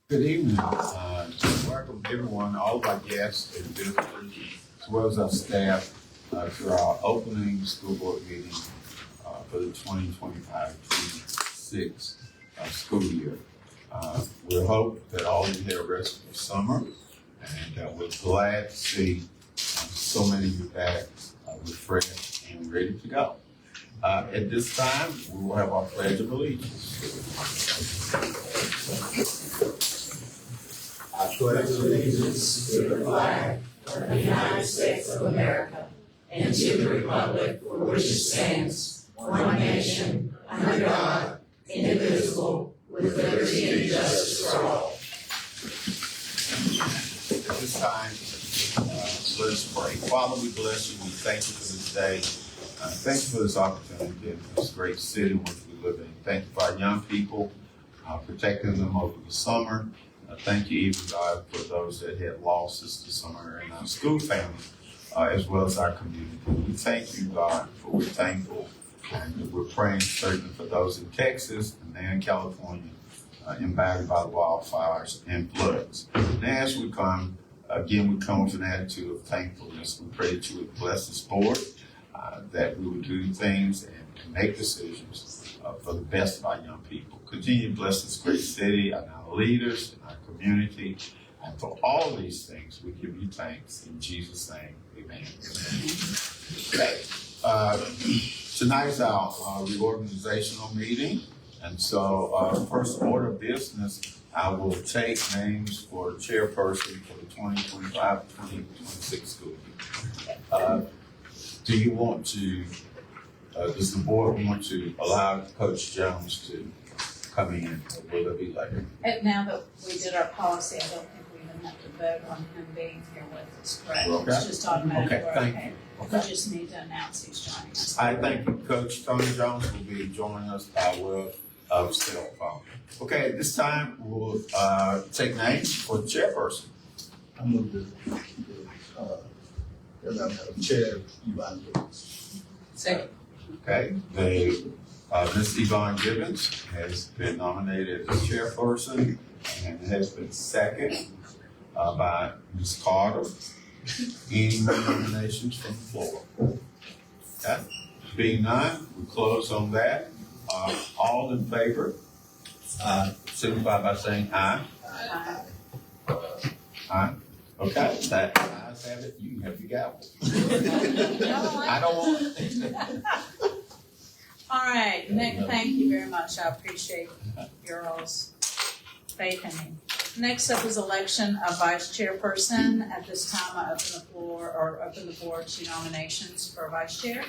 Good evening. Welcome everyone, all of our guests and visitors, as well as our staff, to our opening school board meeting for the 2025-26 school year. We hope that all of you had a restful summer, and we're glad to see so many of you back refreshed and ready to go. At this time, we will have our Pledge of Allegiance. I pledge allegiance to the flag of the United States of America and to the republic for which it stands, one nation, under God, indivisible, with liberty and justice for all. At this time, let us pray. Father, we bless you. We thank you for this day. Thank you for this opportunity in this great city in which we live in. Thank you for our young people, protecting them over the summer. Thank you, even God, for those that had losses this summer in our school family, as well as our community. We thank you, God, for we're thankful, and we're praying certainly for those in Texas and there in California, impacted by the wildfires and floods. And as we come, again, we come with an attitude of thankfulness. We pray that you would bless this board, that we would do things and make decisions for the best of our young people. Continue to bless this great city and our leaders and our community. And for all of these things, we give you thanks. In Jesus' name, amen. Okay. Tonight is our reorganizational meeting. And so first order of business, I will take names for chairperson for the 2025-2026 school year. Do you want to, does the board want to allow Coach Jones to come in, or will it be later? Now that we did our policy, I don't think we even have to vote on him being here with us, correct? Okay. It's just automatic. Okay, thank you. Okay. We just need to announce he's joining us. I thank you. Coach Tony Jones will be joining us by way of cell phone. Okay, at this time, we'll take names for the chairperson. I move the chair, Yvonne Gibbons. Second. Okay, Ms. Yvonne Gibbons has been nominated as chairperson and has been second by Ms. Carter. Any more nominations from the floor? Okay, being none, we close on that. All in favor, signify by saying aye. Aye. Aye. Okay, that ayes have it. You can have your gavel. I don't want it. All right, Nick, thank you very much. I appreciate your all's faith in me. Next up is election of vice chairperson. At this time, I open the board to nominations for vice chair.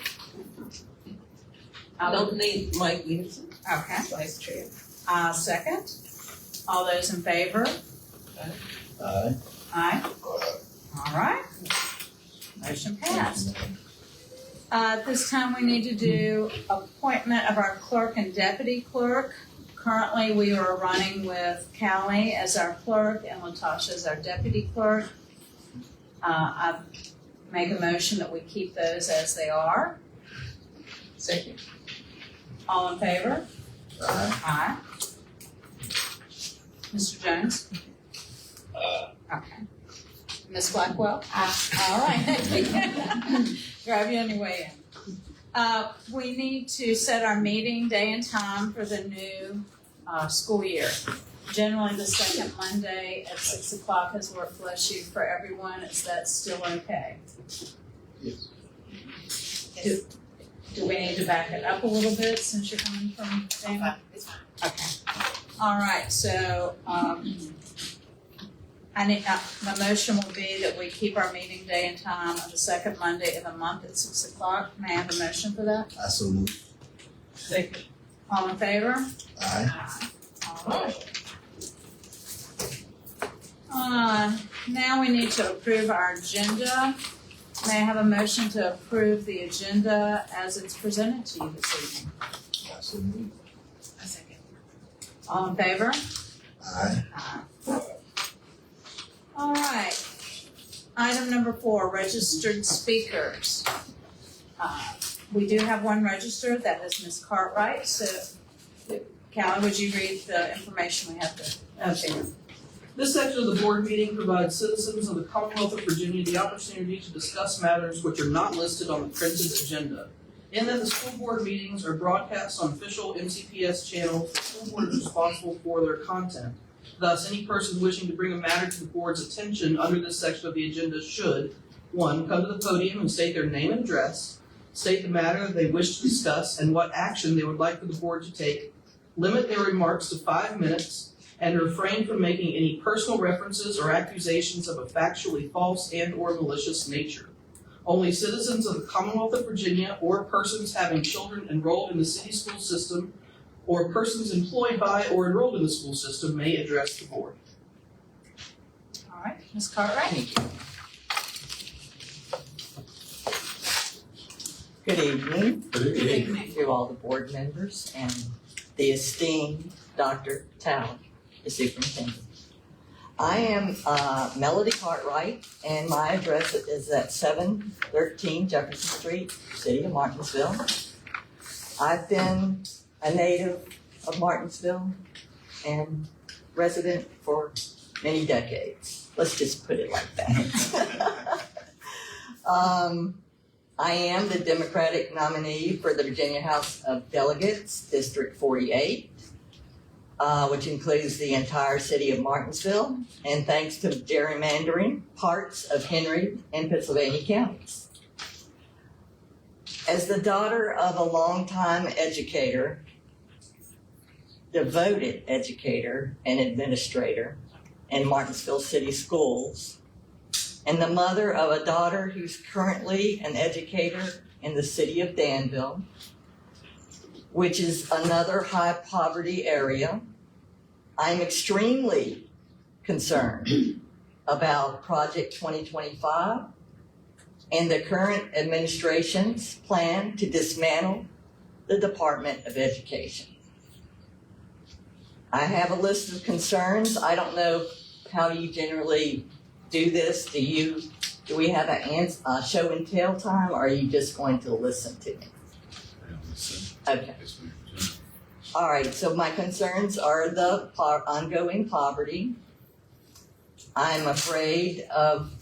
I nominate Mike Peterson, Okay. vice chair. Second. All those in favor? Aye. Aye. All right. Motion passed. At this time, we need to do appointment of our clerk and deputy clerk. Currently, we are running with Callie as our clerk and Latasha as our deputy clerk. I make a motion that we keep those as they are. Second. All in favor? Aye. Aye. Mr. Jones? Okay. Ms. Blackwell? All right. Drive you on your way in. We need to set our meeting day and time for the new school year. Generally, the second Monday at 6 o'clock has worked bless you for everyone. Is that still okay? Yes. Do we need to back it up a little bit since you're coming from Dana? It's fine. Okay. All right, so my motion will be that we keep our meeting day and time on the second Monday of the month at 6 o'clock. May I have a motion for that? I so move. Second. All in favor? Aye. All right. Now we need to approve our agenda. May I have a motion to approve the agenda as it's presented to you this evening? I so move. A second. All in favor? Aye. All right. Item number 4, registered speakers. We do have one registered, that is Ms. Cartwright. So, Callie, would you read the information we have to? Okay. This section of the board meeting provides citizens of the Commonwealth of Virginia the opportunity to discuss matters which are not listed on the printed agenda. In that the school board meetings are broadcast on official MCPS channels, the school board is responsible for their content. Thus, any person wishing to bring a matter to the board's attention under this section of the agenda should, 1, come to the podium and state their name and address, state the matter they wish to discuss and what action they would like for the board to take, limit their remarks to 5 minutes, and refrain from making any personal references or accusations of a factually false and or malicious nature. Only citizens of the Commonwealth of Virginia or persons having children enrolled in the city school system or persons employed by or enrolled in the school system may address the board. All right, Ms. Cartwright? Good evening Good evening. to all the board members and the esteemed Dr. Talley, the superintendent. I am Melody Cartwright, and my address is at 713 Jefferson Street, City of Martinsville. I've been a native of Martinsville and resident for many decades. Let's just put it like that. I am the Democratic nominee for the Virginia House of Delegates, District 48, which includes the entire city of Martinsville, and thanks to gerrymandering, parts of Henry and Pennsylvania counties. As the daughter of a longtime educator, devoted educator and administrator in Martinsville City Schools, and the mother of a daughter who's currently an educator in the city of Danville, which is another high poverty area, I'm extremely concerned about Project 2025 and the current administration's plan to dismantle the Department of Education. I have a list of concerns. I don't know how you generally do this. Do we have a show and tell time, or are you just going to listen to me? Okay. All right, so my concerns are the ongoing poverty. I'm afraid of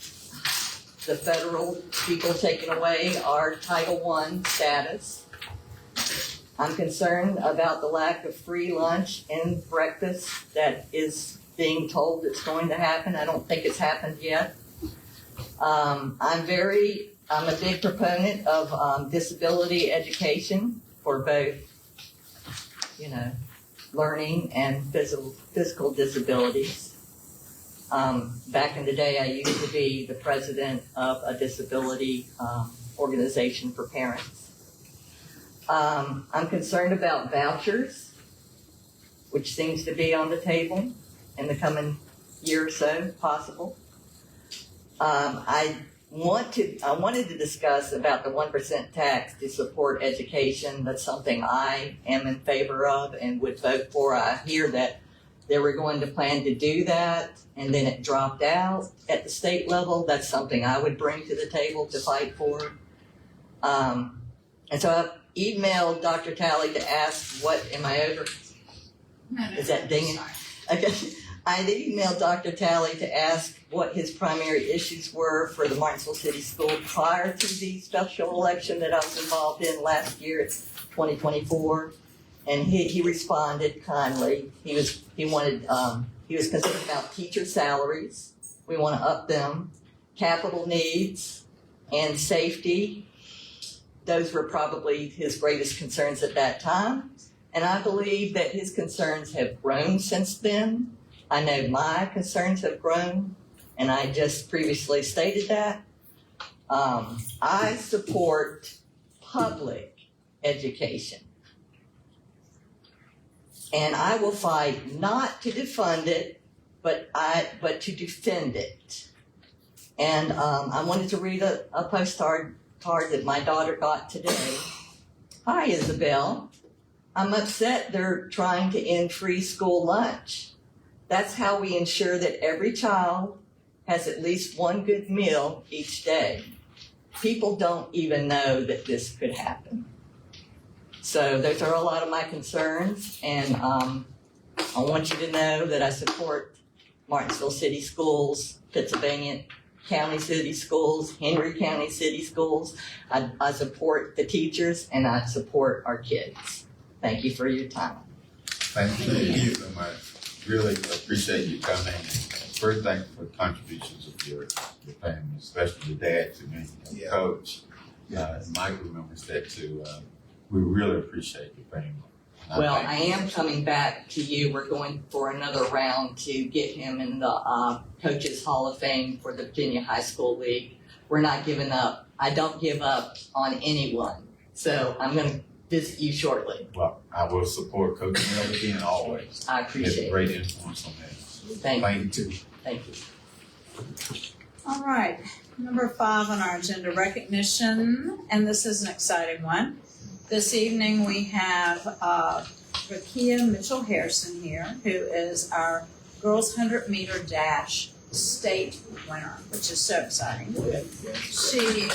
the federal people taking away our Title I status. I'm concerned about the lack of free lunch and breakfast that is being told it's going to happen. I don't think it's happened yet. I'm a big proponent of disability education for both, learning and physical disabilities. Back in the day, I used to be the president of a disability organization for parents. I'm concerned about vouchers, which seems to be on the table in the coming year or so, possible. I wanted to discuss about the 1% tax to support education. That's something I am in favor of and would vote for. I hear that they were going to plan to do that, and then it dropped out at the state level. That's something I would bring to the table to fight for. And so I've emailed Dr. Talley to ask am I over? No, Is that dinging? sorry. Okay. I emailed Dr. Talley to ask what his primary issues were for the Martinsville City School prior to the special election that I was involved in last year. It's 2024. And he responded kindly. He was concerned about teacher salaries. We want to up them. Capital needs and safety. Those were probably his greatest concerns at that time. And I believe that his concerns have grown since then. I know my concerns have grown, and I just previously stated that. I support public education. And I will fight not to defund it, but to defend it. And I wanted to read a postcard that my daughter got today. Hi, Isabel. I'm upset they're trying to end free school lunch. That's how we ensure that every child has at least one good meal each day. People don't even know that this could happen. So those are a lot of my concerns, and I want you to know that I support Martinsville City Schools, Pennsylvania County City Schools, Henry County City Schools. I support the teachers and I support our kids. Thank you for your time. Thank you so much. Really appreciate you coming. First, thank you for the contributions of your family, especially your dad to me, and Yeah. Coach. Mike remembers that too. We really appreciate your family. And Well, thank I you. am coming back to you. We're going for another round to get him in the Coaches Hall of Fame for the Virginia High School League. We're not giving up. I don't give up on anyone. So I'm going to visit you shortly. Well, I will support Coach Miller again always. I He has a appreciate it. great influence on that. Thank you. Thank you. Thank you. All right, number 5 on our agenda, recognition, and this is an exciting one. This evening we have Rakia Mitchell-Harrison here, who is our girls 100-meter dash state winner, which is so exciting. She We're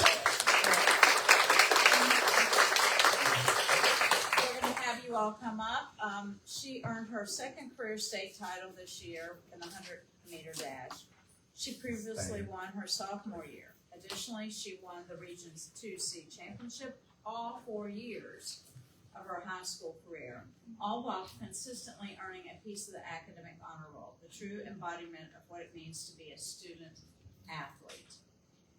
going to have you all come up. She earned her second career state title this year in the 100-meter dash. She previously won her sophomore year. Additionally, she won the Region's 2C championship all 4 years of her high school career, all while consistently earning a piece of the academic honor roll, the true embodiment of what it means to be a student athlete.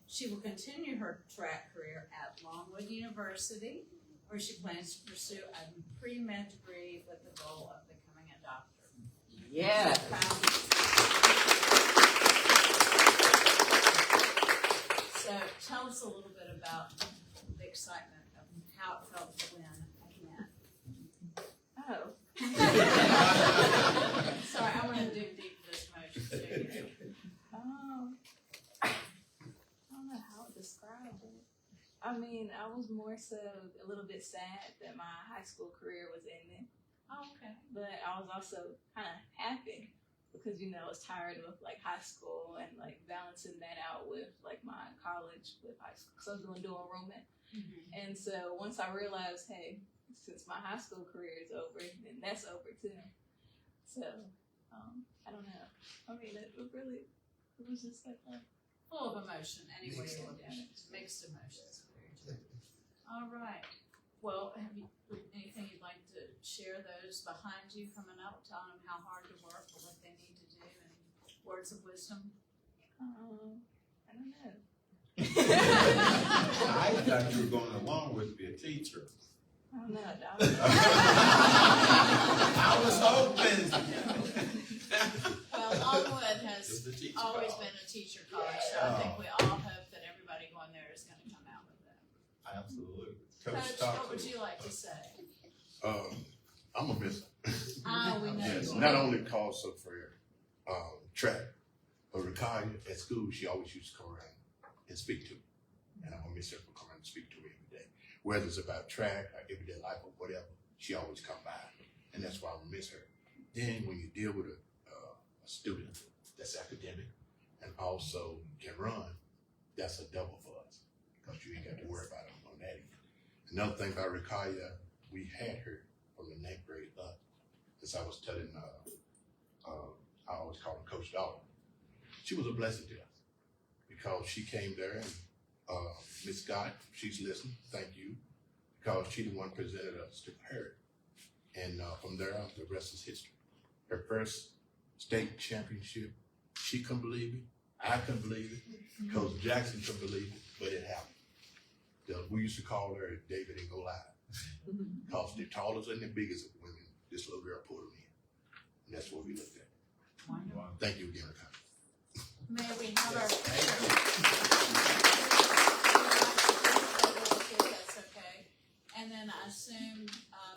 She will continue her track career at Longwood University, where she plans to pursue a pre-med degree with the goal of becoming a doctor. Yeah. So tell us a little bit about the excitement of how it felt to win again. Oh. Sorry, I want to dig deep into this motion too. I don't know how to describe it. I mean, I was more so a little bit sad that my high school career was ending, Oh, okay. but I was also kind of happy because, you know, I was tired of like high school and like balancing that out with like my college with high school. So I was doing dual enrollment. And so once I realized, hey, since my high school career is over, then that's over too. So, I don't know. I mean, it was just like that. Full of emotion, anyway you look at it. Mixed emotions. All right. Well, have you anything you'd like to share those behind you coming up, telling them how hard to work or what they need to do, and words of wisdom? I don't know. I thought you were going along with be a teacher. I don't know. I was hoping. Well, Longwood has It's the teacher always college. been a teacher college, so I think we all hope that everybody going there is going to come out with that. Absolutely. Coach, what would you like to say? I'm a miss. Oh, we know Yes, you not are. only because of her track, but Rakaya at school, she always used to come around and speak to me. And I'm gonna miss her for coming and speak to me every day. Whether it's about track or everyday life or whatever, she always come by. And that's why I'm gonna miss her. Then when you deal with a student that's academic and also can run, that's a double for us. Because you ain't got to worry about it on that end. Another thing about Rakaya, we had her from the 9th grade up. As I was telling, I always call her Coach Dollar. She was a blessing to us because she came there and Miss Scott, she's listening, thank you, because she the one presented us to her. And from there on, the rest is history. Her first state championship, she couldn't believe it, I couldn't believe it, Coach Jackson couldn't believe it, but it happened. We used to call her David and Goliath because the tallest and the biggest of women, this little girl pulled them in. And that's what we looked at. Wonderful. Thank you again, Rakaya. May we have our picture? If that's okay. And then I assume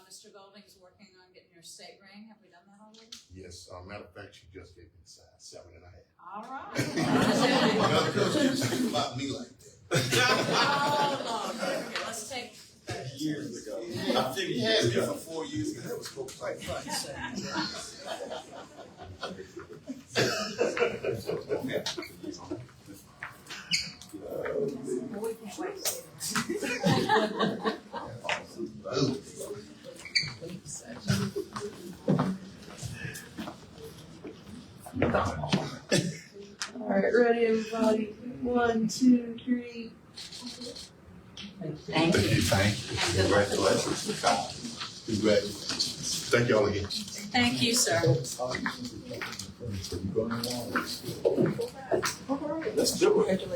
Mr. Golding's working on getting your state ring. Have we done that already? Yes, matter of fact, she just gave me the size 7.5. All right. Well, Coach, you speak about me like that. Oh, Lord. Okay, let's take. Years ago. I figured he had me for 4 years ago. That was Coach like We can't wait to see that. All right, ready, everybody? 1, 2, 3. Thank you. Thank you. Congratulations. Congratulations. Thank you all again. Thank you, sir. Let's do it.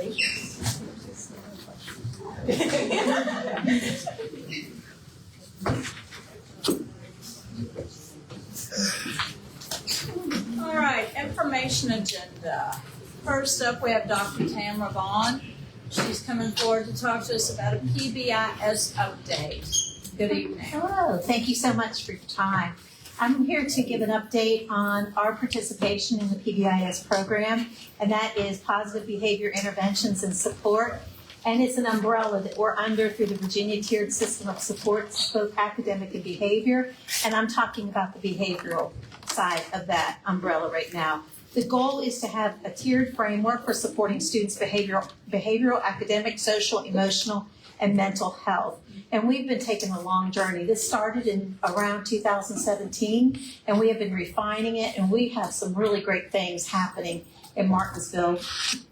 All right, information agenda. First up, we have Dr. Tamara Vaughn. She's coming forward to talk to us about a PBIS update. Good evening. Hello, thank you so much for your time. I'm here to give an update on our participation in the PBIS program, and that is Positive Behavior Interventions and Support. And it's an umbrella that we're under through the Virginia Tiered System of Supports, both academic and behavior. And I'm talking about the behavioral side of that umbrella right now. The goal is to have a tiered framework for supporting students' behavioral, academic, social, emotional, and mental health. And we've been taking a long journey. This started in around 2017, and we have been refining it, and we have some really great things happening in Martinsville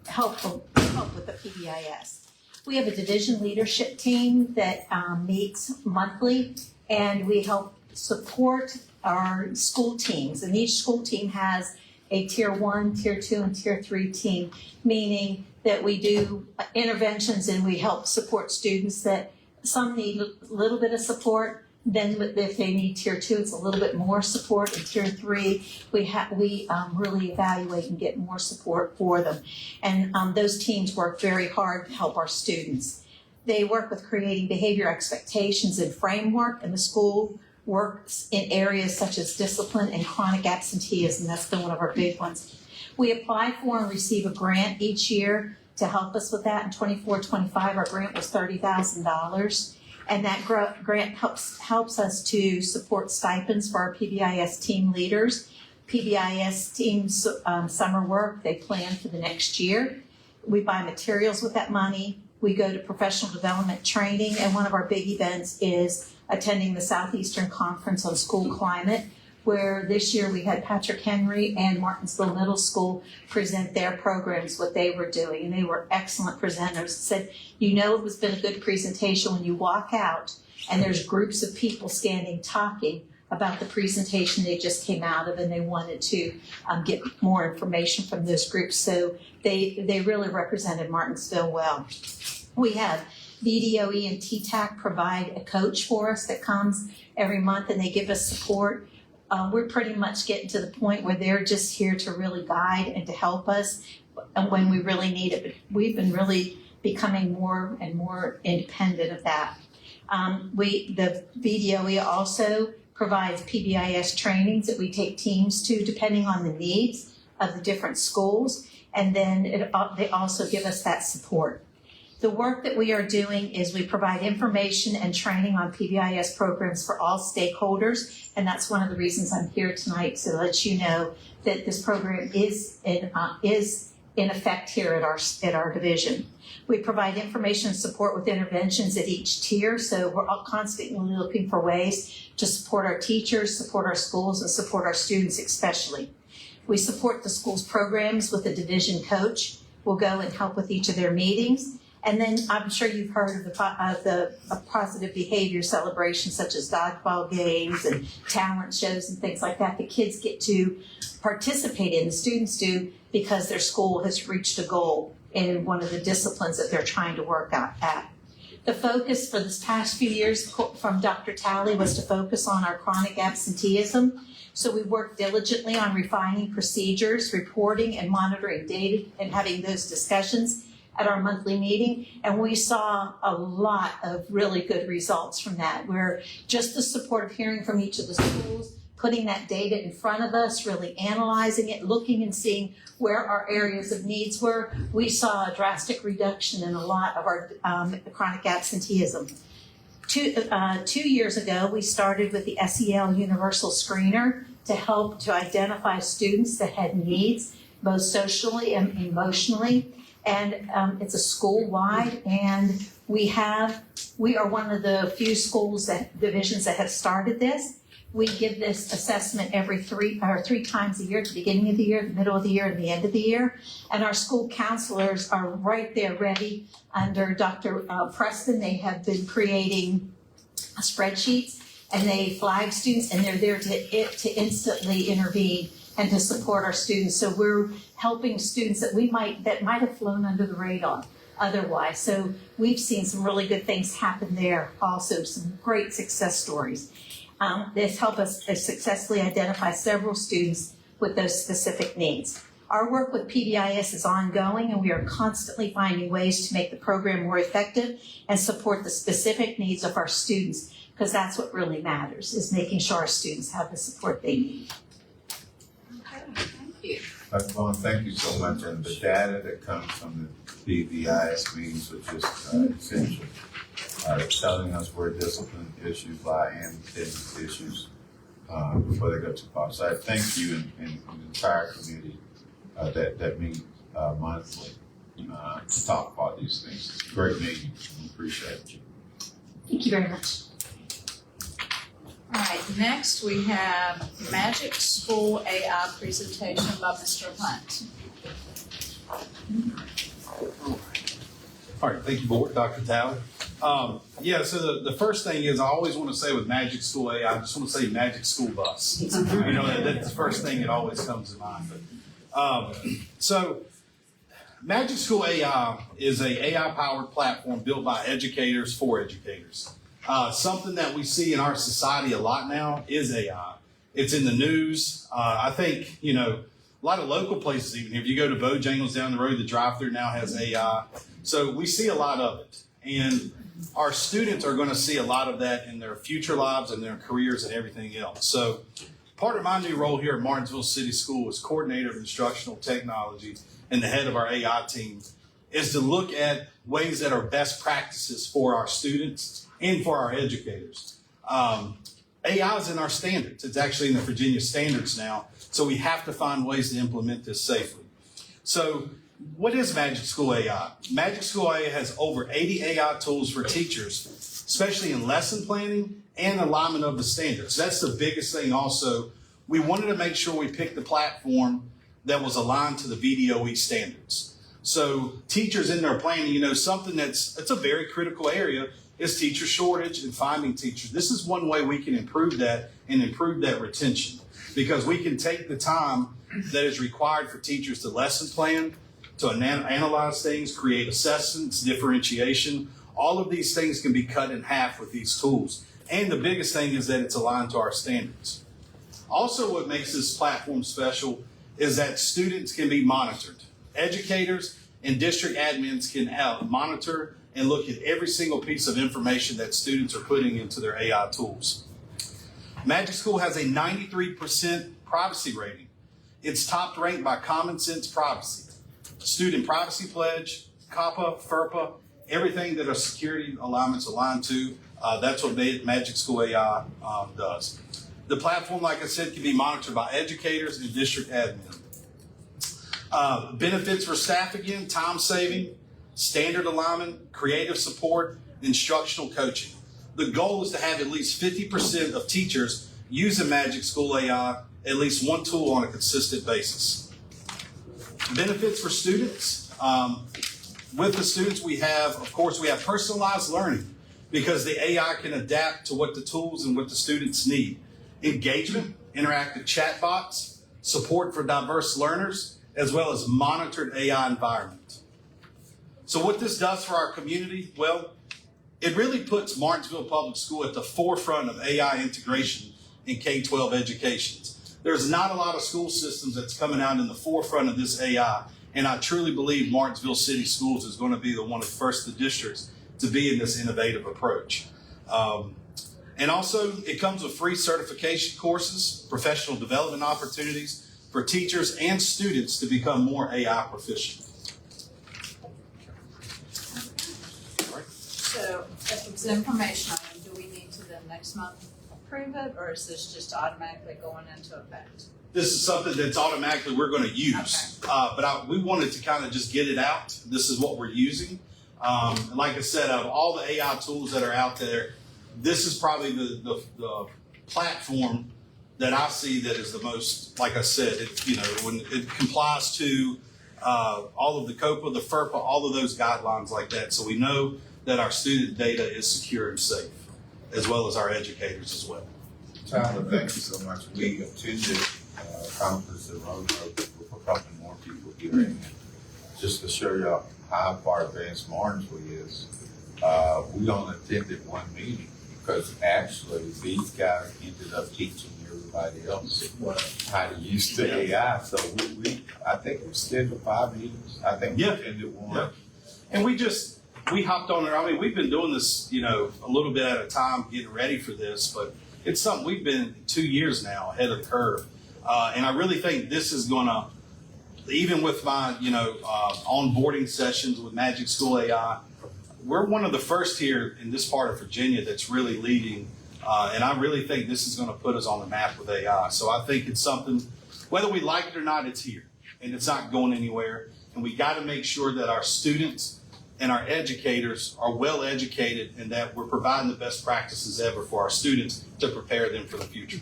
help with the PBIS. We have a division leadership team that meets monthly, and we help support our school teams. And each school team has a Tier 1, Tier 2, and Tier 3 team, meaning that we do interventions and we help support students that some need a little bit of support. Then if they need Tier 2, it's a little bit more support. In Tier 3, we really evaluate and get more support for them. And those teams work very hard to help our students. They work with creating behavior expectations and framework, and the school works in areas such as discipline and chronic absenteeism. That's been one of our big ones. We apply for and receive a grant each year to help us with that. In 24-25, our grant was $30,000. And that grant helps us to support stipends for our PBIS team leaders. PBIS teams summer work, they plan for the next year. We buy materials with that money. We go to professional development training, and one of our big events is attending the Southeastern Conference on School Climate, where this year we had Patrick Henry and Martinsville Middle School present their programs, what they were doing, and they were excellent presenters. Said, you know, it has been a good presentation when you walk out and there's groups of people standing talking about the presentation they just came out of, and they wanted to get more information from those groups. So they really represented Martinsville well. We have VDOE and TTAC provide a coach for us that comes every month, and they give us support. We're pretty much getting to the point where they're just here to really guide and to help us when we really need it. But we've been really becoming more and more independent of that. The VDOE also provides PBIS trainings that we take teams to depending on the needs of the different schools, and then they also give us that support. The work that we are doing is we provide information and training on PBIS programs for all stakeholders, and that's one of the reasons I'm here tonight, to let you know that this program is in effect here at our division. We provide information and support with interventions at each tier, so we're all constantly looking for ways to support our teachers, support our schools, and support our students especially. We support the school's programs with a division coach. We'll go and help with each of their meetings. And then I'm sure you've heard of the positive behavior celebrations, such as dodgeball games and talent shows and things like that. The kids get to participate in, the students do, because their school has reached a goal in one of the disciplines that they're trying to work at. The focus for this past few years from Dr. Talley was to focus on our chronic absenteeism. So we worked diligently on refining procedures, reporting and monitoring data, and having those discussions at our monthly meeting, and we saw a lot of really good results from that, where just the support of hearing from each of the schools, putting that data in front of us, really analyzing it, looking and seeing where our areas of needs were, we saw a drastic reduction in a lot of our chronic absenteeism. 2 years ago, we started with the SEL Universal Screener to help to identify students that had needs, both socially and emotionally. And it's a school-wide, and we are one of the few divisions that have started this. We give this assessment every three times a year, at the beginning of the year, the middle of the year, and the end of the year. And our school counselors are right there ready. Under Dr. Preston, they have been creating spreadsheets, and they flag students, and they're there to instantly intervene and to support our students. So we're helping students that might have flown under the radar otherwise. So we've seen some really good things happen there also, some great success stories. This helped us successfully identify several students with those specific needs. Our work with PBIS is ongoing, and we are constantly finding ways to make the program more effective and support the specific needs of our students, because that's what really matters, is making sure our students have the support they need. Okay, thank you. Dr. Vaughn, thank you so much. And the data that comes from the PBIS meetings are just essential. Telling us where discipline issues lie and attendance issues before they go too far. So I thank you and the entire committee that meet monthly to talk about these things. It's a great meeting. We appreciate you. Thank you very much. All right, next we have Magic School AI presentation by Mr. Hunt. All right, thank you, Board, Dr. Talley. So the first thing is I always want to say with Magic School AI, I just want to say Magic School Bus. You know, that's the first thing that always comes to mind. So Magic School AI is a AI-powered platform built by educators for educators. Something that we see in our society a lot now is AI. It's in the news. I think, you know, a lot of local places, even if you go to Bojangles down the road, the drive-thru now has AI. So we see a lot of it. And our students are going to see a lot of that in their future lives and their careers and everything else. So part of my new role here at Martinsville City School as coordinator of instructional technology and the head of our AI team is to look at ways that are best practices for our students and for our educators. AI is in our standards. It's actually in the Virginia standards now. So we have to find ways to implement this safely. So what is Magic School AI? Magic School AI has over 80 AI tools for teachers, especially in lesson planning and alignment of the standards. That's the biggest thing also. We wanted to make sure we picked the platform that was aligned to the VDOE standards. So teachers in their planning, you know, something it's a very critical area is teacher shortage and finding teachers. This is one way we can improve that and improve that retention, because we can take the time that is required for teachers to lesson plan, to analyze things, create assessments, differentiation. All of these things can be cut in half with these tools. And the biggest thing is that it's aligned to our standards. Also, what makes this platform special is that students can be monitored. Educators and district admins can monitor and look at every single piece of information that students are putting into their AI tools. Magic School has a 93% privacy rating. It's top ranked by Common Sense Privacy, Student Privacy Pledge, COPPA, FERPA, everything that our security alignments aligned to, that's what Magic School AI does. The platform, like I said, can be monitored by educators and district admin. Benefits for staff again, time saving, standard alignment, creative support, instructional coaching. The goal is to have at least 50% of teachers using Magic School AI, at least one tool on a consistent basis. Benefits for students. With the students we have, of course, we have personalized learning because the AI can adapt to what the tools and what the students need. Engagement, interactive chatbots, support for diverse learners, as well as monitored AI environment. So what this does for our community, well, it really puts Martinsville Public School at the forefront of AI integration in K-12 education. There's not a lot of school systems that's coming out in the forefront of this AI, and I truly believe Martinsville City Schools is going to be one of the first districts to be in this innovative approach. And also, it comes with free certification courses, professional development opportunities for teachers and students to become more AI proficient. So if it's an information item, do we need to then next month approve it, or is this just automatically going into effect? This is something that's automatically we're going to use, but we wanted to kind of just get it out. This is what we're using. And like I said, out of all the AI tools that are out there, this is probably the platform that I see that is the most, like I said, when it complies to all of the COPA, the FERPA, all of those guidelines like that. So we know that our student data is secure and safe, as well as our educators as well. Tyler, thank you so much. We attended conference in Roanoke with a couple more people here. And just to show y'all how far advanced Martinsville is, we only attended one meeting because actually these guys ended up teaching everybody else how to use the AI. So I think we scheduled 5 meetings. I think we attended one. Yeah. And we hopped on there. I mean, we've been doing this, a little bit at a time, getting ready for this, but it's something we've been 2 years now ahead of the curve. And I really think this is going to, even with my, onboarding sessions with Magic School AI, we're one of the first here in this part of Virginia that's really leading. And I really think this is going to put us on the map with AI. So I think it's something, whether we like it or not, it's here and it's not going anywhere. And we got to make sure that our students and our educators are well educated and that we're providing the best practices ever for our students to prepare them for the future.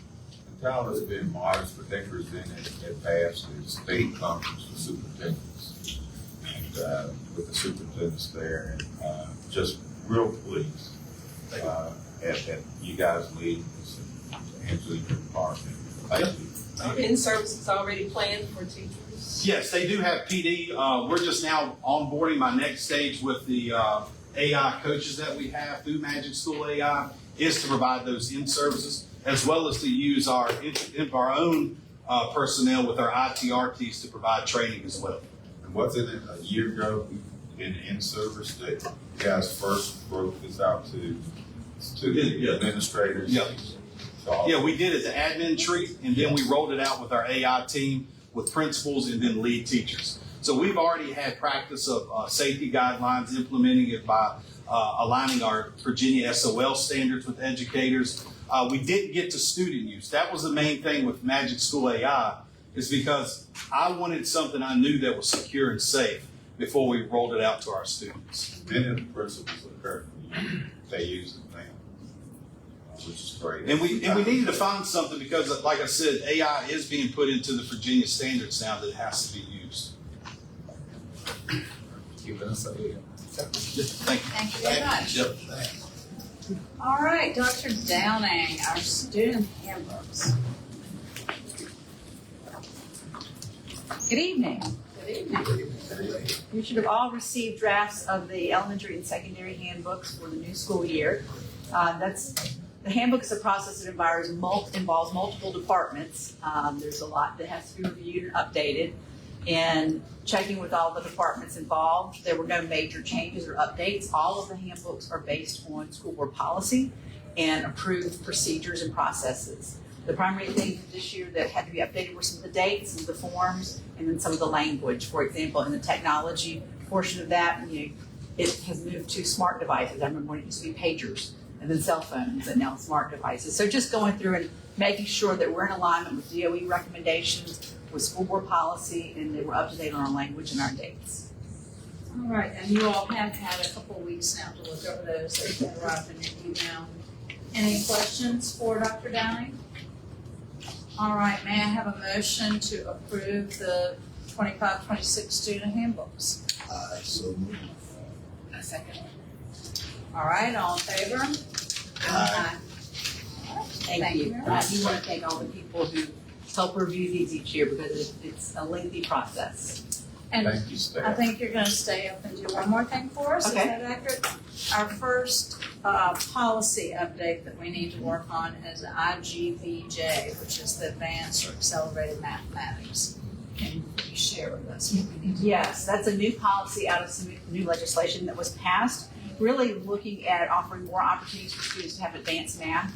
Tyler's been modest, but they presented at past the state conference for superintendents and with the superintendents there, and just real pleased at you guys leading this and Angela, your department. Thank you. Are in-services already planned for teachers? Yes, they do have PD. We're just now onboarding my next stage with the AI coaches that we have through Magic School AI is to provide those in-services, as well as to use our own personnel with our ITRTs to provide training as well. And wasn't it a year ago in service that you guys first broke this out to the administrators? Yeah. So, Yeah, we did it, the admin tree, and then we rolled it out with our AI team, with principals, and then lead teachers. So we've already had practice of safety guidelines, implementing it by aligning our Virginia SOL standards with educators. We didn't get to student use. That was the main thing with Magic School AI, is because I wanted something I knew that was secure and safe before we rolled it out to our students. Many of the principals are currently, they use it now, which is great. And we needed to find something because, like I said, AI is being put into the Virginia standards now that it has to be used. Keep it us up here. Thank you. Thank you very much. Yep. All right, Dr. Downing, our student handbooks. Good evening. Good evening. You should have all received drafts of the elementary and secondary handbooks for the new school year. The handbook is a process that involves multiple departments. There's a lot that has to be reviewed and updated. And checking with all the departments involved, there were no major changes or updates. All of the handbooks are based on school board policy and approved procedures and processes. The primary things this year that had to be updated were some of the dates and the forms, and then some of the language. For example, in the technology portion of that, it has moved to smart devices. I remember when it used to be pagers, and then cell phones, and now smart devices. So just going through and making sure that we're in alignment with DOE recommendations, with school board policy, and that we're up to date on our language and our dates. All right, and you all have had a couple of weeks now to look over those. They've arrived in your email. Any questions for Dr. Downing? All right, may I have a motion to approve the 25-26 student handbooks? So moved. A second. All right, all in favor? Aye. Thank you. very I much. do want to thank all the people who help review these each year because it's a lengthy process. And Thank you, I staff. think you're gonna stay up and do one more thing for us, is Okay. that accurate? Our first policy update that we need to work on is IGVJ, which is the Advanced or Accelerated Mathematics. Can you share with us what we need to do? Yes, that's a new policy out of some new legislation that was passed, really looking at offering more opportunities for students to have advanced math.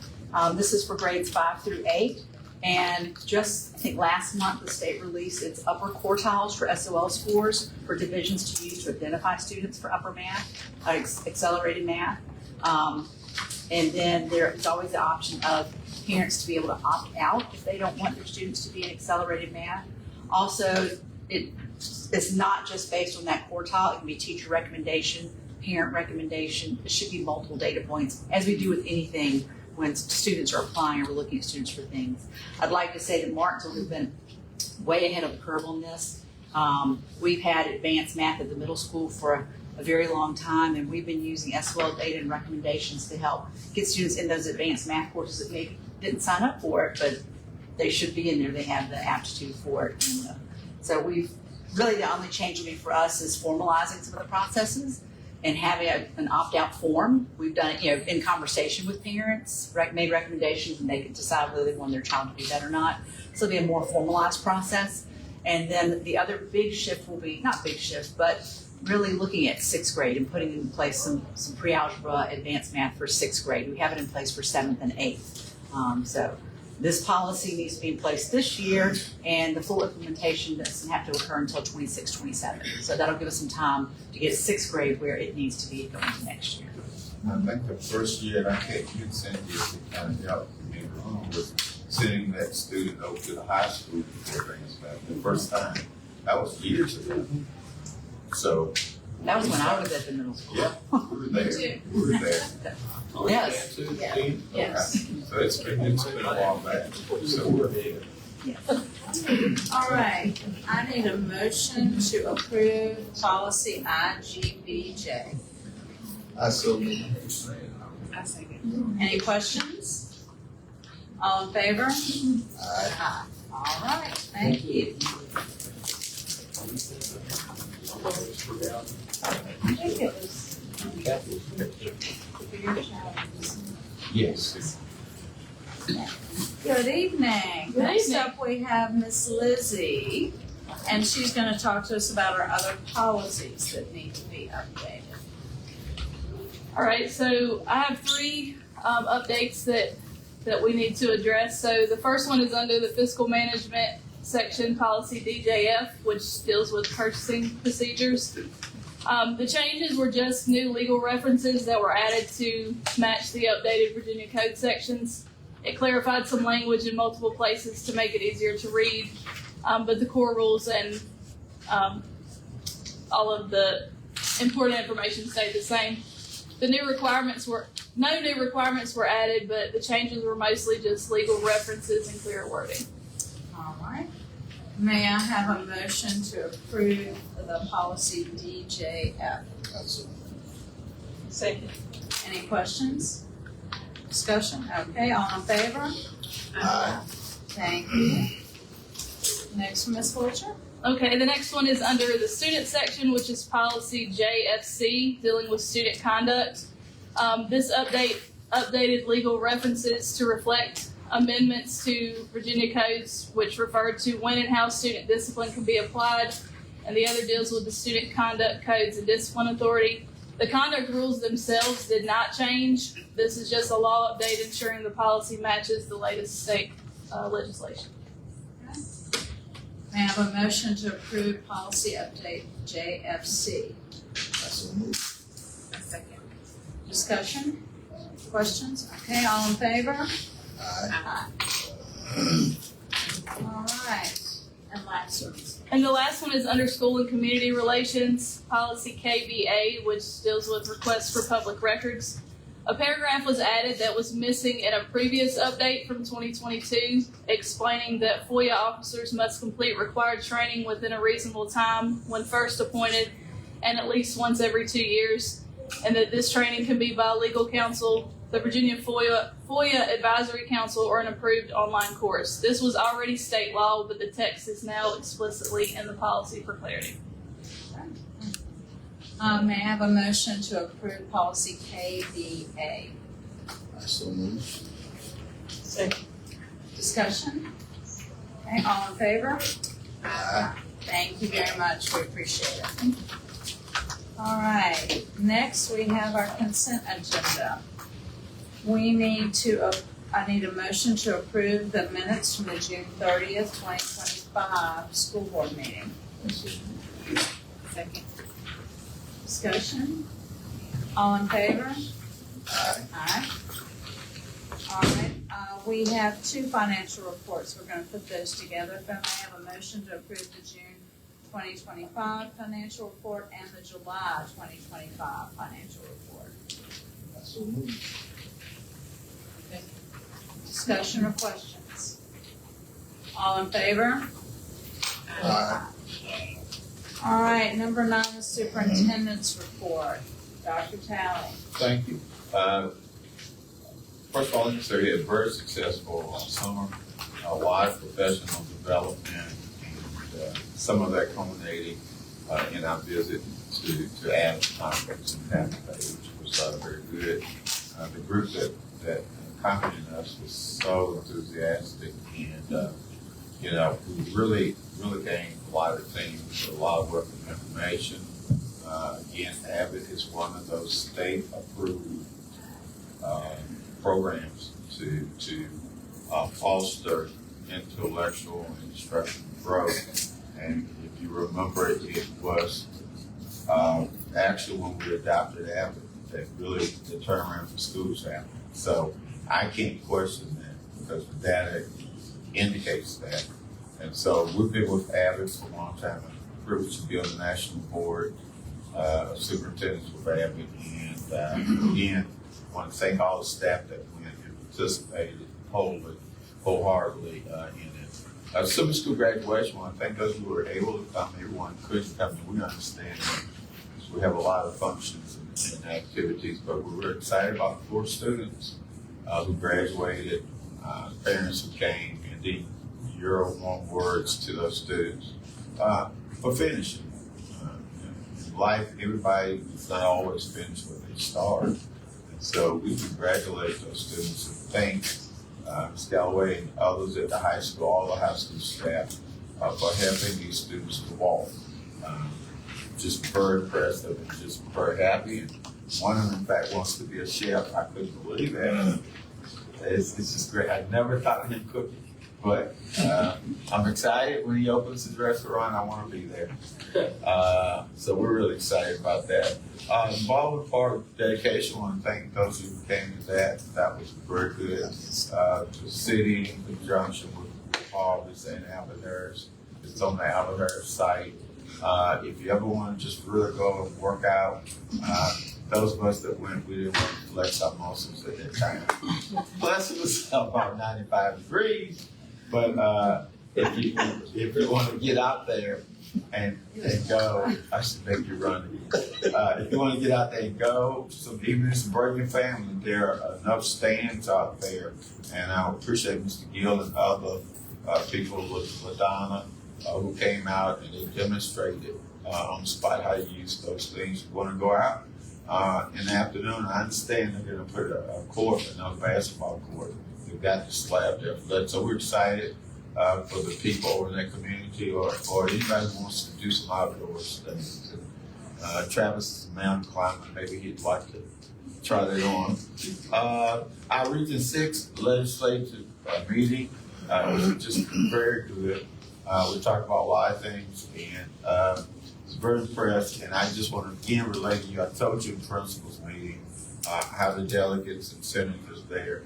This is for grades 5 through 8. And just, I think last month, the state released its upper quartiles for SOL scores for divisions to use to identify students for upper math, accelerated math. And then there's always the option of parents to be able to opt out if they don't want their students to be in accelerated math. Also, it's not just based on that quartile. It can be teacher recommendation, parent recommendation. It should be multiple data points, as we do with anything when students are applying or we're looking at students for things. I'd like to say that Martinsville has been way ahead of the curve on this. We've had advanced math at the middle school for a very long time, and we've been using SWL data and recommendations to help get students in those advanced math courses that maybe didn't sign up for it, but they should be in there. They have the aptitude for it. And, so we've really, the only change will be for us is formalizing some of the processes and having an opt-out form. We've done it, in conversation with parents, made recommendations, and they can decide whether they want their child to do that or not. So it'll be a more formalized process. And then the other big shift will be, not big shift, but really looking at sixth grade and putting in place some pre-algebra advanced math for sixth grade. We have it in place for seventh and eighth. So this policy needs to be in place this year, and the full implementation doesn't have to occur until 26, 27. So that'll give us some time to get sixth grade where it needs to be going to next year. I think the first year, and I can't even send you to kind of help me in the room, was sending that student over to the high school for things back the first time. That was years ago. So. That was when I was at the middle school. Yeah, we were there. We were there. Yes. Yeah. Yes. So it's been a while back. So we're there. All right, I need a motion to approve policy IGBJ. I so Any questions? All in favor? Aye. All right, thank you. I think it was. Yes. Good evening. Next up, we have Miss Lizzie, and she's gonna talk to us about our other policies that need to be updated. All right, so I have three updates that we need to address. So the first one is under the fiscal management section, policy DJF, which deals with purchasing procedures. The changes were just new legal references that were added to match the updated Virginia Code sections. It clarified some language in multiple places to make it easier to read, but the core rules and all of the important information stayed the same. No new requirements were added, but the changes were mostly just legal references and clear wording. All right. May I have a motion to approve the policy DJF? Second. Any questions? Discussion? Okay, all in favor? Aye. Thank you. Next, Ms. Fletcher. Okay, the next one is under the student section, which is policy JFC, dealing with student conduct. This updated legal references to reflect amendments to Virginia codes, which refer to when and how student discipline can be applied, and the other deals with the student conduct codes and discipline authority. The conduct rules themselves did not change. This is just a law update ensuring the policy matches the latest state legislation. May I have a motion to approve policy update JFC? Second. Discussion? Questions? Okay, all in favor? Aye. All right. And last one. And the last one is under school and community relations, policy KBA, which deals with requests for public records. A paragraph was added that was missing in a previous update from 2022, explaining that FOIA officers must complete required training within a reasonable time when first appointed and at least once every 2 years, and that this training can be by legal counsel, the Virginia FOIA Advisory Council, or an approved online course. This was already state law, but the text is now explicitly in the policy for clarity. May I have a motion to approve policy KBA? I so move. Second. Discussion? Okay, all in favor? Aye. Thank you very much, we appreciate it. All right, next we have our consent agenda. We need to, I need a motion to approve the minutes from the June 30th, 2025 school board meeting. Second. Discussion? All in favor? Aye. Aye. All right, we have two financial reports. We're gonna put those together. If I may have a motion to approve the June 2025 financial report and the July 2025 financial report. I so move. discussion or questions? All in favor? All right, number 9, the superintendent's report. Dr. Talley. Thank you. First of all, I consider it a very successful summer, a wide professional development, and some of that culminating in our visit to Adams Conference in Tampa Bay, which was very good. The group that accompanied us was so enthusiastic, and we really gained a lot of things, a lot of work and information. Again, Abbott is one of those state-approved programs to foster intellectual and instructional growth. And if you remember, it was actually when we adopted Abbott that really the turnaround for schools happened. So I can't question that because the data indicates that. And so we've been with Abbott for a long time. I'm privileged to be on the national board of superintendents with Abbott. And again, I want to thank all the staff that went and participated wholeheartedly in it. Summer school graduation, I want to thank those who were able to come. Everyone couldn't come, and we understand that. So we have a lot of functions and activities, but we're really excited about the 4 students who graduated, parents who came, and the your warm words to those students for finishing. In life, everybody is not always finished where they start. And so we congratulate those students and thank Ms. Galloway and others at the high school, all the high school staff, for helping these students to walk. Just very impressed and just very happy. And one of them, in fact, wants to be a chef. I couldn't believe that. It's just great. I never thought of him cooking. But I'm excited when he opens his restaurant. I want to be there. So we're really excited about that. Involved part of dedication, I want to thank those who came to that. That was very good. The city, in conjunction with Harvest and Alberters. It's on the Alberters site. If you ever want to just really go and work out, those of us that went, we didn't want to flex our muscles at that time. Plus, it was about 95 degrees. But if you want to get out there and go, I should make you run. If you want to get out there and go, even if bring your family, there are enough stands out there. And I appreciate Mr. Gill and other people with LaDonna who came out and they demonstrated on the spot how you use those things. You want to go out in the afternoon, I understand they're going to put a court, another basketball court. They've got the slab there. So we're excited for the people in that community or anybody who wants to do some outdoors things. Travis is a mountain climber. Maybe he'd like to try that on. Our Region 6 legislative meeting was just very good. We talked about a lot of things and I was very impressed. And I just want to again relate to you. I told you in principals meeting how the delegates and senators there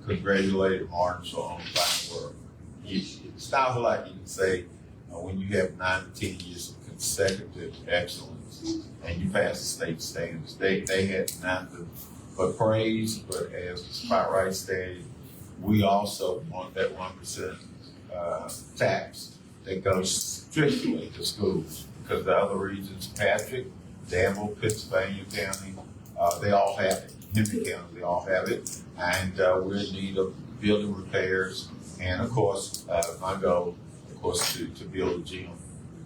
congratulated Martinsville on fine work. It's not a whole lot you can say when you have 9 to 10 years of consecutive excellence and you pass the state standards. They had nothing but praise, but as the Spotlight stated, we also want that 1% tax that goes strictly to schools because the other regions, Patrick, Danville, Pennsylvania County, they all have it. Henry County, they all have it. And we're in need of building repairs. And of course, my goal, of course, to build a gym,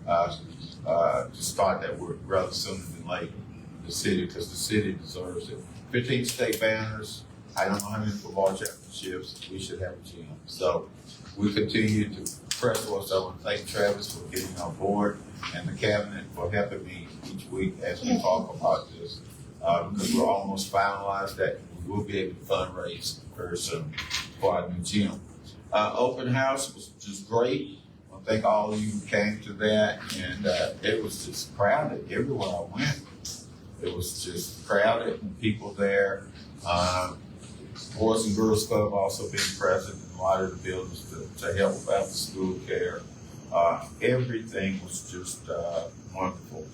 to start that work rather sooner than later. The city, because the city deserves it. 15 state banners. I don't know how many football championships. We should have a gym. So we continue to press for us. I want to thank Travis for getting on board and the cabinet for helping me each week as we talk about this. Because we're almost finalized that we will be able to fundraise very soon for our new gym. Open house was just great. I want to thank all of you who came to that. And it was just crowded everywhere I went. It was just crowded and people there. Boys and Girls Club also being present in a lot of the buildings to help with after school care. Everything was just wonderful.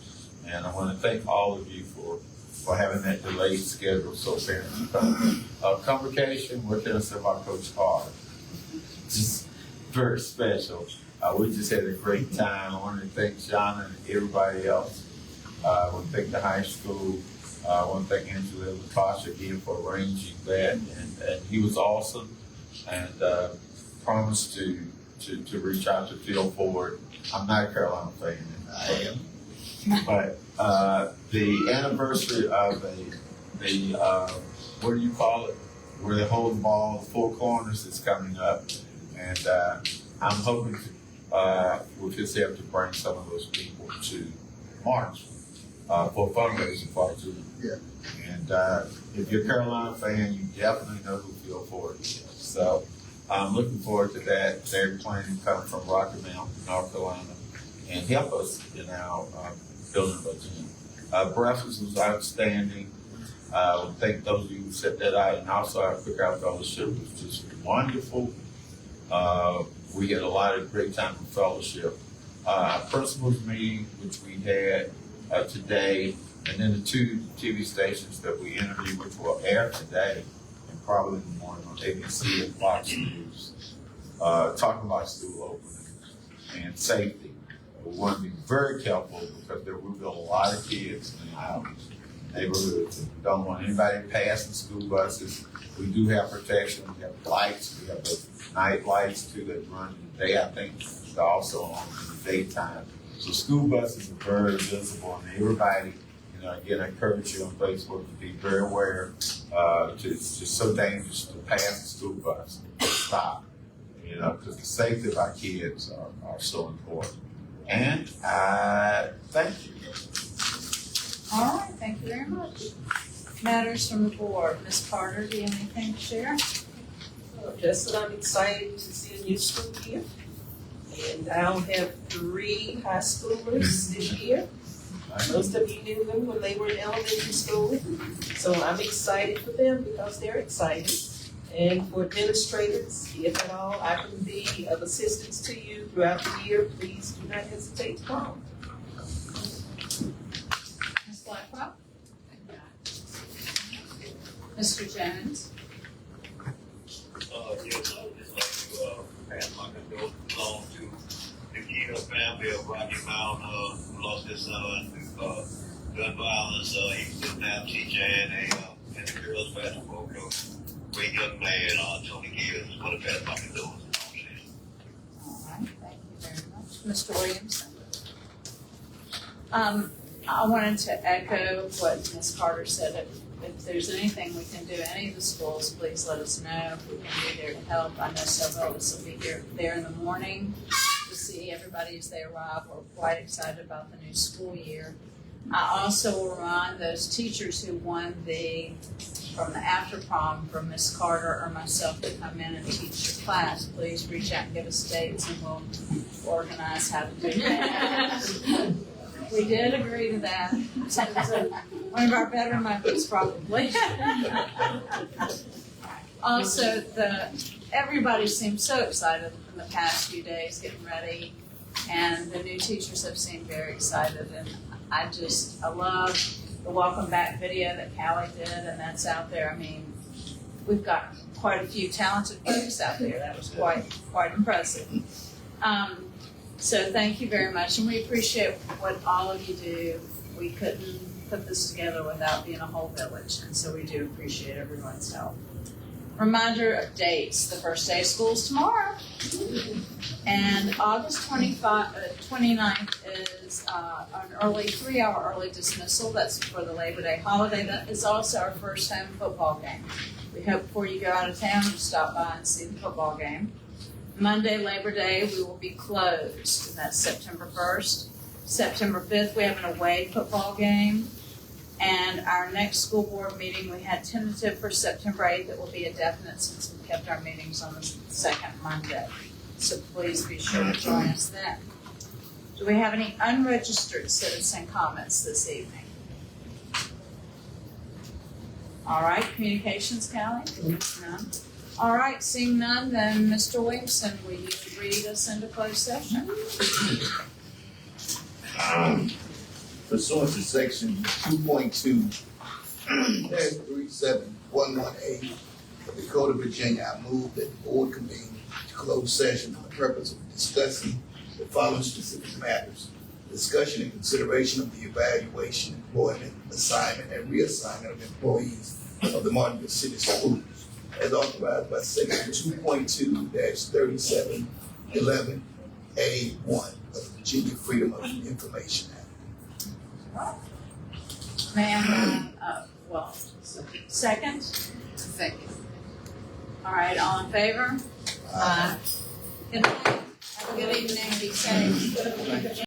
And I want to thank all of you for for having that delayed schedule so parents can come. Convocation, what can I say about Coach Carter? Just very special. We just had a great time. I want to thank John and everybody else. I want to thank the high school. I want to thank Angela and Latasha again for arranging that. And he was awesome and promised to reach out to Phil Ford. I'm not a Carolina fan, I am. But the anniversary of the what do you call it? Where they hold the ball, the four corners is coming up. And I'm hoping to, with his help, to bring some of those people to March for a fundraising party. Yeah. And if you're a Carolina fan, you definitely know who Phil Ford is. So I'm looking forward to that. They're planning to come from Rocky Mount, North Carolina, and help us in our building of a gym. Breakfast was outstanding. Thank those of you who set that out, and also our cookout fellowship was just wonderful. We had a lot of great time in fellowship. Our principals meeting, which we had today, and then the 2 TV stations that we interviewed, which will air today and probably in the morning on ABC and Fox News, talking about school opening and safety. We want to be very careful because there will be a lot of kids in our neighborhoods. We don't want anybody passing school buses. We do have protection. We have lights. We have the night lights too that run in the day. I think they're also on in the daytime. So school buses are very visible, and everybody, again, I encourage you on Facebook to be very aware. It's just so dangerous to pass a school bus. Stop, because the safety of our kids are so important. And I thank you. All right, thank you very much. Matters from the board. Ms. Carter, do you have anything to share? Just that I'm excited to see a new school year. And I'll have 3 high schoolers this year. Most of you knew them when they were in elementary school. So I'm excited for them because they're excited. And for administrators, if at all I can be of assistance to you throughout the year, please do not hesitate to call. Ms. Blackwell? Mr. Jones? Yes, I would just like to pass my condolences along to the Keto family of Rocky Mount, who lost their son to gun violence. He was a math teacher and a girls basketball coach. Great young man, Tony Gibbs. I want to pass my condolences. All right, thank you very much. Mr. Williamson? I wanted to echo what Ms. Carter said. If there's anything we can do, any of the schools, please let us know. We can be there to help. I know several of us will be there in the morning to see everybody as they arrive. We're quite excited about the new school year. I also will remind those teachers who won from the after prom for Ms. Carter or myself to come in and teach your class. Please reach out and give us dates and we'll organize how to do that. We did agree to that. So it was one of our better moments, probably. Also, everybody seemed so excited in the past few days getting ready, and the new teachers have seemed very excited. And I love the welcome back video that Callie did, and that's out there. I mean, we've got quite a few talented folks out there. That was quite impressive. So thank you very much, and we appreciate what all of you do. We couldn't put this together without being a whole village, and so we do appreciate everyone's help. Reminder of dates. The first day of school is tomorrow, and August 29th is an early 3-hour early dismissal. That's for the Labor Day holiday. That is also our first home football game. We hope before you go out of town to stop by and see the football game. Monday, Labor Day, we will be closed, and that's September 1st. September 5th, we have an away football game. And our next school board meeting, we had tentative for September 8th. It will be a definite since we kept our meetings on the second Monday. So please be sure to join us then. Do we have any unregistered citizen comments this evening? All right, communications, Callie? None. All right, seeing none, then Mr. Williamson, will you read us into closed session? Pursuant to section 2.2 -3711A of the Code of Virginia, I move that the board convene to close session for the purpose of discussing the following specific matters. Discussion and consideration of the evaluation, employment, assignment, and reassignment of employees of the Martinsville City School as authorized by section 2.2-3711A1 of the Virginia Freedom of Information Act. Ma'am, second? Second. All right, all in favor? Good night. Have a good evening. Be safe.